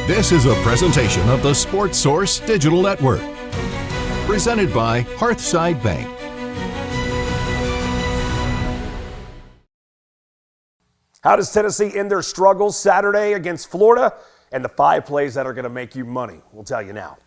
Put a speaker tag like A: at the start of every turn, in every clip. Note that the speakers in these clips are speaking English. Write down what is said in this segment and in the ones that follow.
A: This is a presentation of the Sports Source Digital Network, presented by Hearthside Bank.
B: How does Tennessee end their struggles Saturday against Florida? And the 5 plays that are going to make you money. We'll tell you now.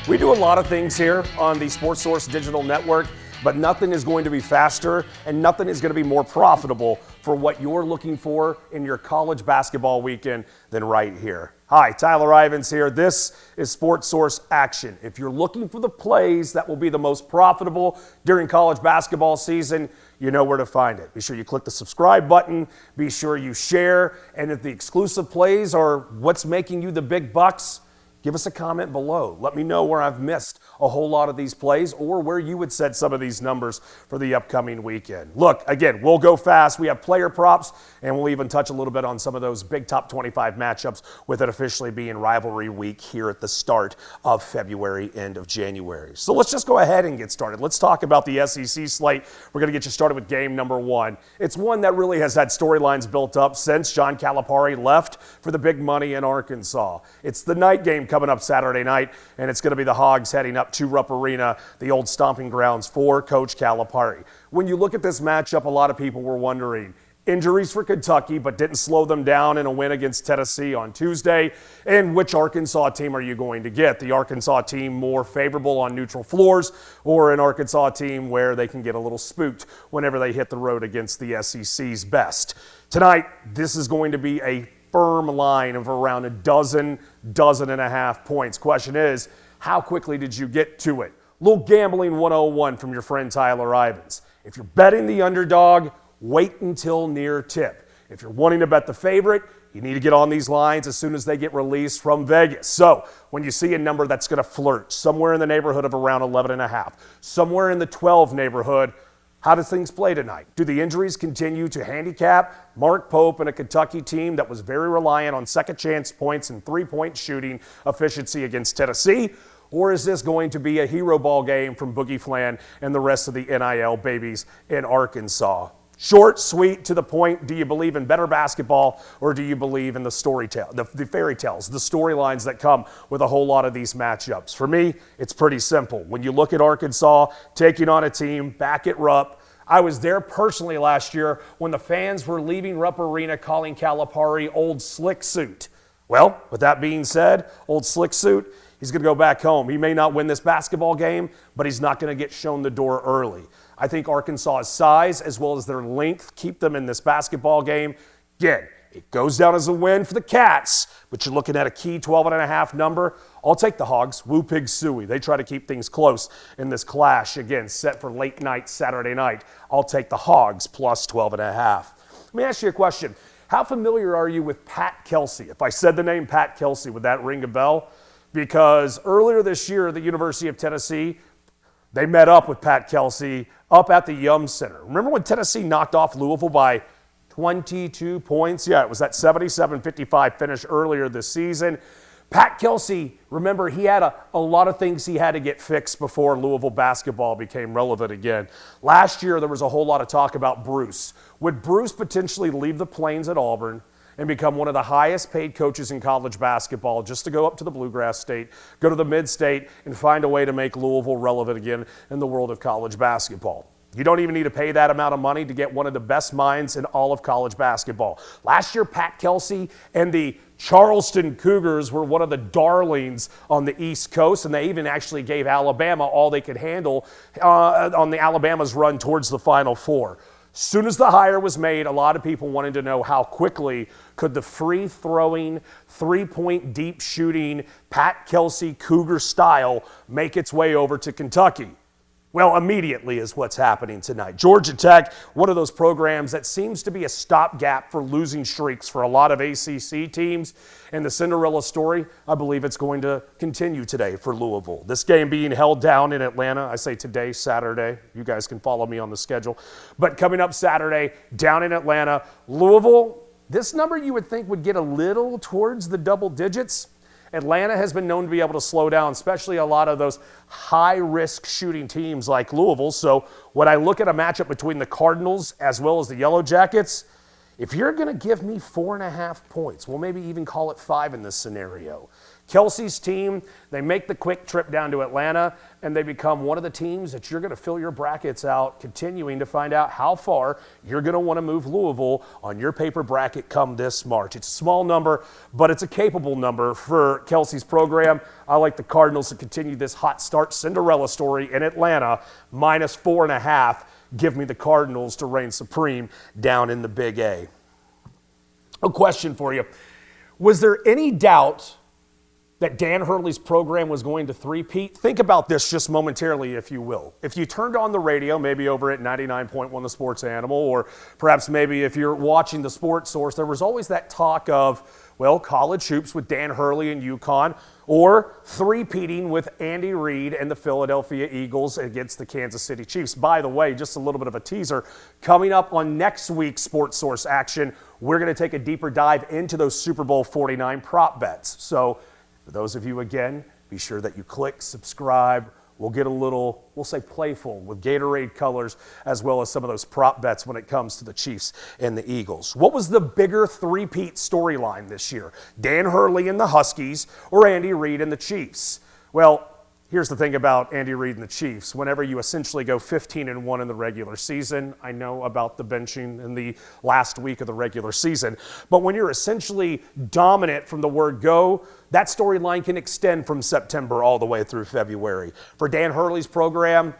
B: We do a lot of things here on the Sports Source Digital Network, but nothing is going to be faster and nothing is going to be more profitable for what you're looking for in your college basketball weekend than right here. Hi, Tyler Ivens here. This is Sports Source Action. If you're looking for the plays that will be the most profitable during college basketball season, you know where to find it. Be sure you click the subscribe button. Be sure you share. And if the exclusive plays are what's making you the big bucks, give us a comment below. Let me know where I've missed a whole lot of these plays or where you would set some of these numbers for the upcoming weekend. Look, again, we'll go fast. We have player props, and we'll even touch a little bit on some of those big top 25 matchups with it officially being rivalry week here at the start of February, end of January. So let's just go ahead and get started. Let's talk about the SEC slate. We're going to get you started with game number 1. It's one that really has had storylines built up since John Calipari left for the big money in Arkansas. It's the night game coming up Saturday night, and it's going to be the Hogs heading up to Rupp Arena, the old stomping grounds for Coach Calipari. When you look at this matchup, a lot of people were wondering, injuries for Kentucky, but didn't slow them down in a win against Tennessee on Tuesday. And which Arkansas team are you going to get? The Arkansas team more favorable on neutral floors, or an Arkansas team where they can get a little spooked whenever they hit the road against the SEC's best? Tonight, this is going to be a firm line of around a dozen and a half points. Question is, how quickly did you get to it? Little gambling 101 from your friend Tyler Ivens. If you're betting the underdog, wait until near tip. If you're wanting to bet the favorite, you need to get on these lines as soon as they get released from Vegas. So when you see a number that's going to flirt somewhere in the neighborhood of around 11 and a half, somewhere in the 12 neighborhood, how does things play tonight? Do the injuries continue to handicap Mark Pope and a Kentucky team that was very reliant on second chance points and three-point shooting efficiency against Tennessee? Or is this going to be a hero ball game from Boogie Flan and the rest of the NIL babies in Arkansas? Short, sweet, to the point. Do you believe in better basketball, or do you believe in the the fairy tales, the storylines that come with a whole lot of these matchups? For me, it's pretty simple. When you look at Arkansas taking on a team back at Rupp, I was there personally last year when the fans were leaving Rupp Arena calling Calipari Old Slick Suit. Well, with that being said, Old Slick Suit, he's going to go back home. He may not win this basketball game, but he's not going to get shown the door early. I think Arkansas's size as well as their length keep them in this basketball game. Again, it goes down as a win for the Cats, but you're looking at a key 12.5 number. I'll take the Hogs. Woo Pig Suey. They try to keep things close in this clash. Again, set for late night Saturday night. I'll take the Hogs plus 12.5. Let me ask you a question. How familiar are you with Pat Kelsey? If I said the name Pat Kelsey, would that ring a bell? Because earlier this year, the University of Tennessee, they met up with Pat Kelsey up at the Yum Center. Remember when Tennessee knocked off Louisville by 22 points? Yeah, it was that 77-55 finish earlier this season. Pat Kelsey, remember, he had a lot of things he had to get fixed before Louisville basketball became relevant again. Last year, there was a whole lot of talk about Bruce. Would Bruce potentially leave the Plains at Auburn and become one of the highest paid coaches in college basketball just to go up to the Bluegrass State, go to the Mid-State, and find a way to make Louisville relevant again in the world of college basketball? You don't even need to pay that amount of money to get one of the best minds in all of college basketball. Last year, Pat Kelsey and the Charleston Cougars were one of the darlings on the East Coast, and they even actually gave Alabama all they could handle on the Alabama's run towards the Final Four. Soon as the hire was made, a lot of people wanted to know how quickly could the free-throwing, three-point deep shooting Pat Kelsey Cougar style make its way over to Kentucky. Well, immediately is what's happening tonight. Georgia Tech, one of those programs that seems to be a stopgap for losing streaks for a lot of ACC teams. And the Cinderella story, I believe it's going to continue today for Louisville. This game being held down in Atlanta. I say today, Saturday. You guys can follow me on the schedule. But coming up Saturday, down in Atlanta, Louisville, this number you would think would get a little towards the double digits. Atlanta has been known to be able to slow down, especially a lot of those high-risk shooting teams like Louisville. So when I look at a matchup between the Cardinals as well as the Yellow Jackets, if you're going to give me 4.5 points, we'll maybe even call it 5 in this scenario. Kelsey's team, they make the quick trip down to Atlanta, and they become one of the teams that you're going to fill your brackets out, continuing to find out how far you're going to want to move Louisville on your paper bracket come this March. It's a small number, but it's a capable number for Kelsey's program. I like the Cardinals to continue this hot start Cinderella story in Atlanta, minus 4.5. Give me the Cardinals to reign supreme down in the Big A. A question for you. Was there any doubt that Dan Hurley's program was going to three-peat? Think about this just momentarily, if you will. If you turned on the radio, maybe over at 99.1 The Sports Animal, or perhaps maybe if you're watching the Sports Source, there was always that talk of, well, college hoops with Dan Hurley and UConn, or three-peating with Andy Reid and the Philadelphia Eagles against the Kansas City Chiefs. By the way, just a little bit of a teaser, coming up on next week's Sports Source action, we're going to take a deeper dive into those Super Bowl 49 prop bets. So for those of you, again, be sure that you click subscribe. We'll get a little, we'll say playful with Gatorade colors, as well as some of those prop bets when it comes to the Chiefs and the Eagles. What was the bigger three-peat storyline this year? Dan Hurley and the Huskies, or Andy Reid and the Chiefs? Well, here's the thing about Andy Reid and the Chiefs. Whenever you essentially go 15-1 in the regular season, I know about the benching in the last week of the regular season, but when you're essentially dominant from the word go, that storyline can extend from September all the way through February. For Dan Hurley's program,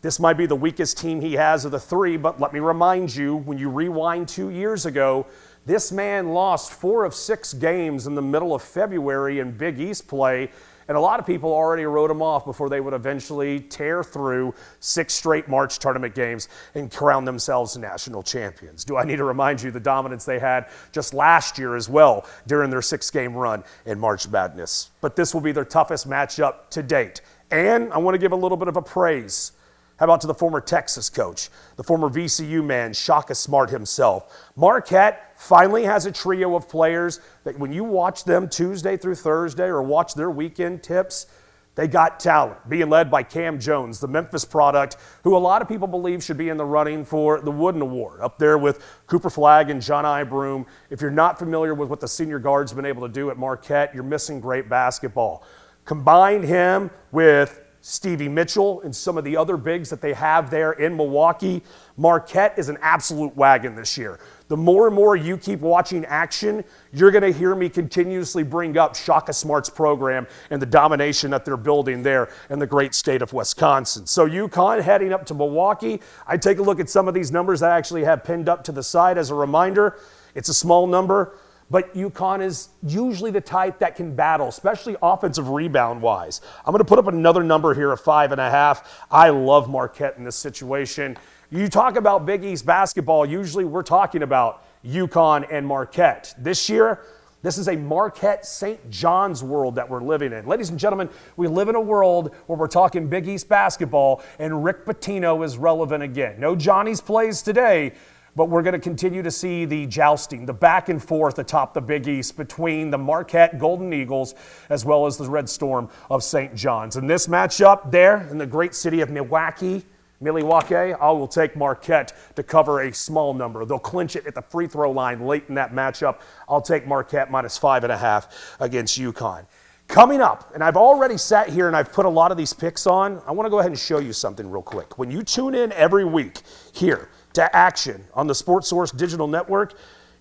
B: this might be the weakest team he has of the three, but let me remind you, when you rewind 2 years ago, this man lost 4 of 6 games in the middle of February in Big East play. And a lot of people already wrote him off before they would eventually tear through 6 straight March tournament games and crown themselves national champions. Do I need to remind you the dominance they had just last year as well during their 6-game run in March Madness? But this will be their toughest matchup to date. And I want to give a little bit of a praise. How about to the former Texas coach, the former VCU man, Shaka Smart himself? Marquette finally has a trio of players that when you watch them Tuesday through Thursday or watch their weekend tips, they got talent, being led by Cam Jones, the Memphis product, who a lot of people believe should be in the running for the Wooden Award, up there with Cooper Flagg and John I. Broom. If you're not familiar with what the senior guard's been able to do at Marquette, you're missing great basketball. Combine him with Stevie Mitchell and some of the other bigs that they have there in Milwaukee. Marquette is an absolute wagon this year. The more and more you keep watching action, you're going to hear me continuously bring up Shaka Smart's program and the domination that they're building there in the great state of Wisconsin. So UConn heading up to Milwaukee. I take a look at some of these numbers that I actually have pinned up to the side as a reminder. It's a small number, but UConn is usually the type that can battle, especially offensive rebound-wise. I'm going to put up another number here of 5.5. I love Marquette in this situation. You talk about Big East basketball, usually we're talking about UConn and Marquette. This year, this is a Marquette-St. John's world that we're living in. Ladies and gentlemen, we live in a world where we're talking Big East basketball, and Rick Pitino is relevant again. No Johnny's plays today, but we're going to continue to see the jousting, the back and forth atop the Big East between the Marquette Golden Eagles as well as the Red Storm of St. John's. In this matchup there in the great city of Milwaukee, I will take Marquette to cover a small number. They'll clinch it at the free throw line late in that matchup. I'll take Marquette minus 5.5 against UConn. Coming up, and I've already sat here and I've put a lot of these picks on, I want to go ahead and show you something real quick. When you tune in every week here to action on the Sports Source Digital Network,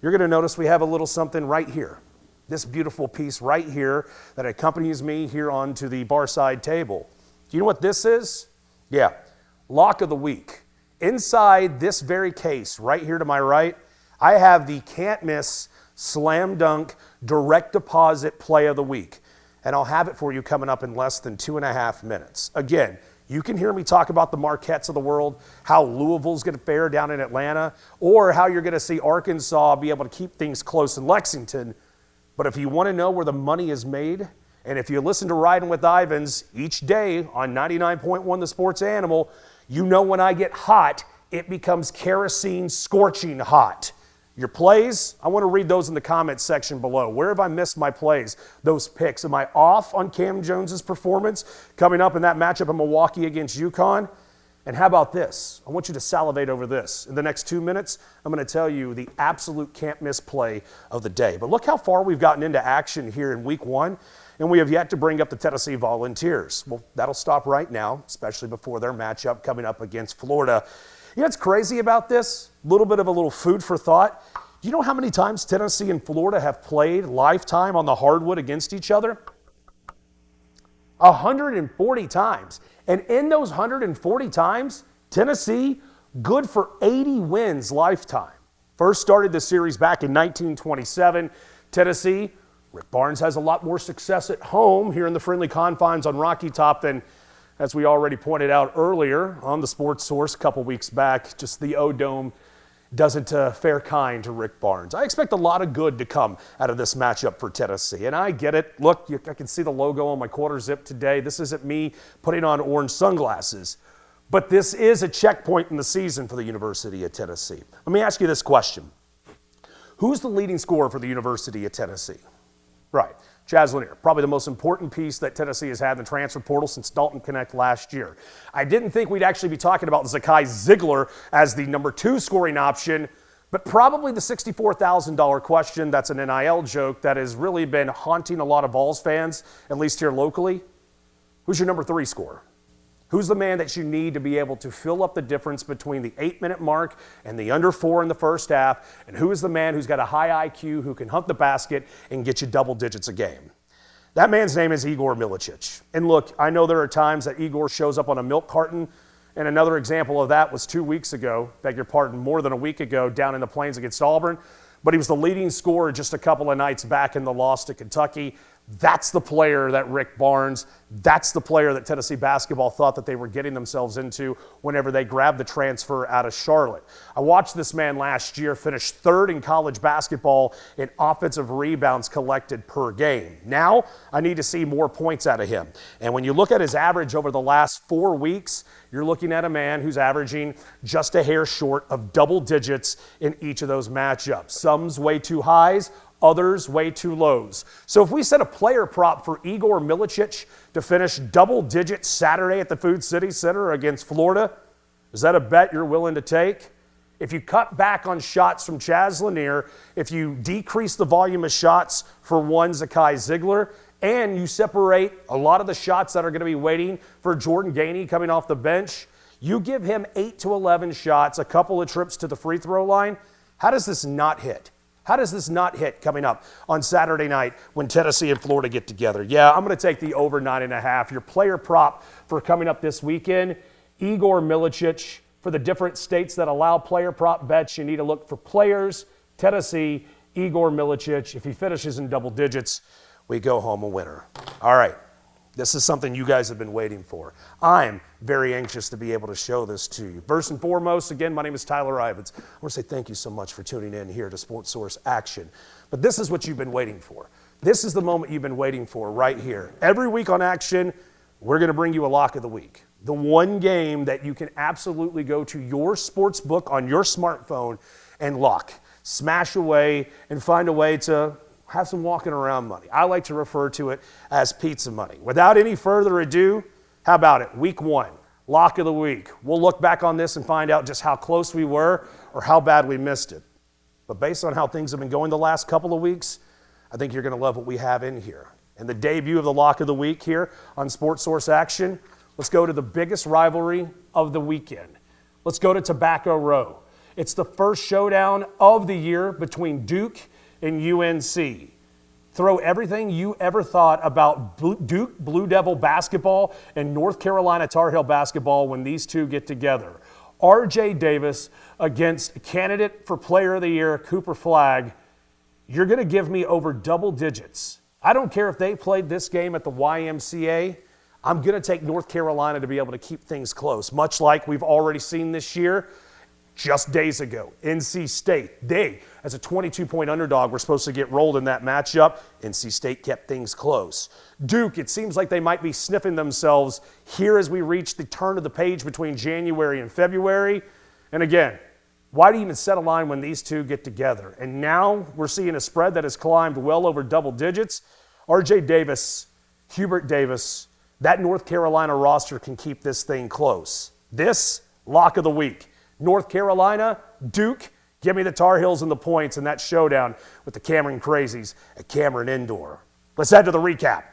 B: you're going to notice we have a little something right here. This beautiful piece right here that accompanies me here onto the bar side table. Do you know what this is? Yeah, Lock of the Week. Inside this very case right here to my right, I have the can't miss slam dunk direct deposit play of the week. And I'll have it for you coming up in less than 2.5 minutes. Again, you can hear me talk about the Marquettes of the world, how Louisville's going to fare down in Atlanta, or how you're going to see Arkansas be able to keep things close in Lexington. But if you want to know where the money is made, and if you listen to Riding with Ivens each day on 99.1 The Sports Animal, you know when I get hot, it becomes kerosene scorching hot. Your plays, I want to read those in the comments section below. Where have I missed my plays? Those picks. Am I off on Cam Jones's performance coming up in that matchup in Milwaukee against UConn? And how about this? I want you to salivate over this. In the next 2 minutes, I'm going to tell you the absolute can't-miss play of the day. But look how far we've gotten into action here in Week 1, and we have yet to bring up the Tennessee Volunteers. Well, that'll stop right now, especially before their matchup coming up against Florida. You know what's crazy about this? A little bit of a little food for thought. Do you know how many times Tennessee and Florida have played lifetime on the hardwood against each other? 140 times. And in those 140 times, Tennessee, good for 80 wins lifetime. First started the series back in 1927. Tennessee, Rick Barnes has a lot more success at home here in the friendly confines on Rocky Top than, as we already pointed out earlier on the Sports Source a couple weeks back. Just the O-Dome doesn't fare kind to Rick Barnes. I expect a lot of good to come out of this matchup for Tennessee, and I get it. Look, I can see the logo on my quarter zip today. This isn't me putting on orange sunglasses, but this is a checkpoint in the season for the University of Tennessee. Let me ask you this question. Who's the leading scorer for the University of Tennessee? Right, Chaz Lanier, probably the most important piece that Tennessee has had in the transfer portal since Dalton Connect last year. I didn't think we'd actually be talking about Zakai Ziegler as the number 2 scoring option, but probably the $64,000 question that's an NIL joke that has really been haunting a lot of Vols fans, at least here locally. Who's your number 3 scorer? Who's the man that you need to be able to fill up the difference between the 8-minute mark and the under 4 in the first half? And who is the man who's got a high IQ, who can hunt the basket and get you double digits a game? That man's name is Igor Milicic. And look, I know there are times that Igor shows up on a milk carton, and another example of that was 2 weeks ago, beg your pardon, more than a week ago, down in the Plains against Auburn. But he was the leading scorer just a couple of nights back in the loss to Kentucky. That's the player that Rick Barnes, that's the player that Tennessee basketball thought that they were getting themselves into whenever they grabbed the transfer out of Charlotte. I watched this man last year finish 3rd in college basketball in offensive rebounds collected per game. Now, I need to see more points out of him. And when you look at his average over the last 4 weeks, you're looking at a man who's averaging just a hair short of double digits in each of those matchups. Some's way too highs, others way too lows. So if we set a player prop for Igor Milicic to finish double digits Saturday at the Food City Center against Florida, is that a bet you're willing to take? If you cut back on shots from Chaz Lanier, if you decrease the volume of shots for one Zakai Ziegler, and you separate a lot of the shots that are going to be waiting for Jordan Gainey coming off the bench, you give him 8 to 11 shots, a couple of trips to the free throw line. How does this not hit? How does this not hit coming up on Saturday night when Tennessee and Florida get together? Yeah, I'm going to take the over 9.5. Your player prop for coming up this weekend, Igor Milicic. For the different states that allow player prop bets, you need to look for players. Tennessee, Igor Milicic. If he finishes in double digits, we go home a winner. All right. This is something you guys have been waiting for. I'm very anxious to be able to show this to you. First and foremost, again, my name is Tyler Ivens. I want to say thank you so much for tuning in here to Sports Source Action. But this is what you've been waiting for. This is the moment you've been waiting for right here. Every week on Action, we're going to bring you a lock of the week. The one game that you can absolutely go to your sports book on your smartphone and lock, smash away, and find a way to have some walking around money. I like to refer to it as pizza money. Without any further ado, how about it? Week 1, lock of the week. We'll look back on this and find out just how close we were or how bad we missed it. But based on how things have been going the last couple of weeks, I think you're going to love what we have in here. And the debut of the lock of the week here on Sports Source Action, let's go to the biggest rivalry of the weekend. Let's go to Tobacco Row. It's the first showdown of the year between Duke and UNC. Throw everything you ever thought about Duke Blue Devil basketball and North Carolina Tar Heel basketball when these two get together. R.J. Davis against candidate for Player of the Year, Cooper Flagg. You're going to give me over double digits. I don't care if they played this game at the YMCA. I'm going to take North Carolina to be able to keep things close, much like we've already seen this year. Just days ago, NC State, they, as a 22-point underdog, were supposed to get rolled in that matchup. NC State kept things close. Duke, it seems like they might be sniffing themselves here as we reach the turn of the page between January and February. And again, Why do you even set a line when these two get together? And now we're seeing a spread that has climbed well over double digits. RJ Davis, Hubert Davis, that North Carolina roster can keep this thing close. This, lock of the week. North Carolina, Duke, give me the Tar Heels and the points in that showdown with the Cameron Crazies at Cameron Indoor. Let's head to the recap.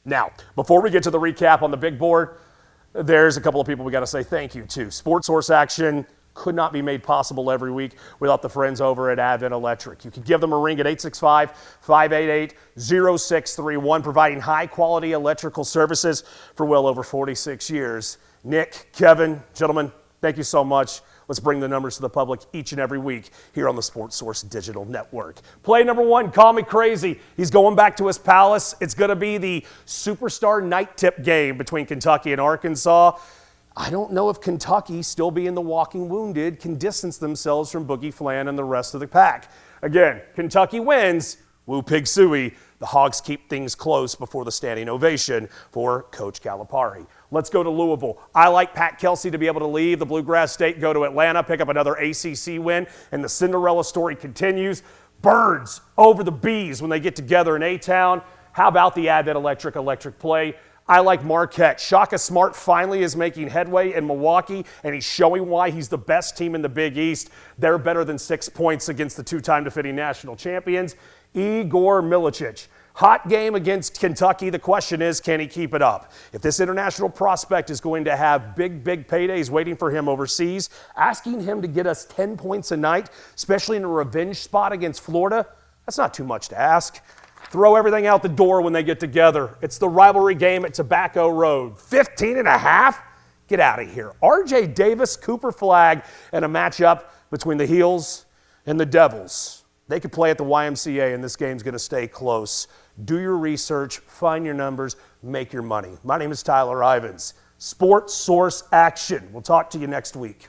B: Now, before we get to the recap on the big board, there's a couple of people we got to say thank you to. Sports Source action could not be made possible every week without the friends over at Advent Electric. You can give them a ring at 865-588-0631, providing high-quality electrical services for well over 46 years. Nick, Kevin, gentlemen, thank you so much. Let's bring the numbers to the public each and every week here on the Sports Source Digital Network. Play number one, call me crazy. He's going back to his palace. It's going to be the Superstar Night Tip game between Kentucky and Arkansas. I don't know if Kentucky, still being the walking wounded, can distance themselves from Boogie Flan and the rest of the pack. Again, Kentucky wins. Woo Pig Suey. The Hogs keep things close before the standing ovation for Coach Calipari. Let's go to Louisville. I like Pat Kelsey to be able to leave the Bluegrass State, go to Atlanta, pick up another ACC win, and the Cinderella story continues. Birds over the Bees when they get together in A-Town. How about the Advent Electric play? I like Marquette. Shaka Smart finally is making headway in Milwaukee, and he's showing why he's the best team in the Big East. They're better than 6 points against the two-time defending national champions. Igor Milicic. Hot game against Kentucky. The question is, can he keep it up? If this international prospect is going to have big paydays waiting for him overseas, asking him to get us 10 points a night, especially in a revenge spot against Florida, that's not too much to ask. Throw everything out the door when they get together. It's the rivalry game at Tobacco Road. 15.5? Get out of here. RJ Davis, Cooper Flag, and a matchup between the Heels and the Devils. They could play at the YMCA, and this game's going to stay close. Do your research, find your numbers, make your money. My name is Tyler Ivens. Sports Source Action. We'll talk to you next week.